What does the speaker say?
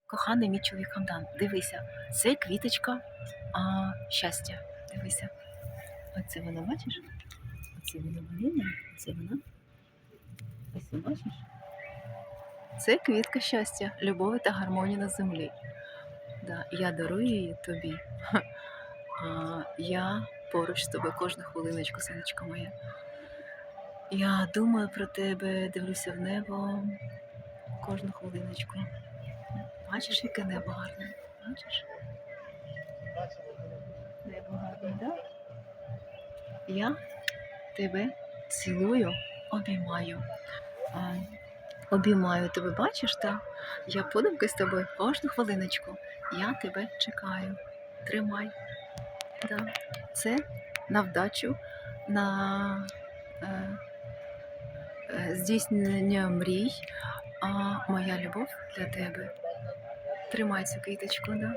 Коханий мій чоловік Хамдан, дивися, це квіточка щастя. Дивися. Оце вона, бачиш? Оце вона боліє, оце вона. Ось бачиш? Це квітка щастя, любові та гармонії на землі. Да, я дарую її тобі. Я поруч з тобою кожну хвилиночку, сонечко моє. Я думаю про тебе, дивлюся в небо кожну хвилиночку. Бачиш, яке небо гарне? Бачиш? Небо гарне, так? Я тебе цілую, обіймаю. Обіймаю тебе, бачиш, так? Я подумки з тобою кожну хвилиночку. Я тебе чекаю. Тримай. Да. Це на вдачу, на здійснення мрій, моя любов для тебе. Тримай цю квіточку, да?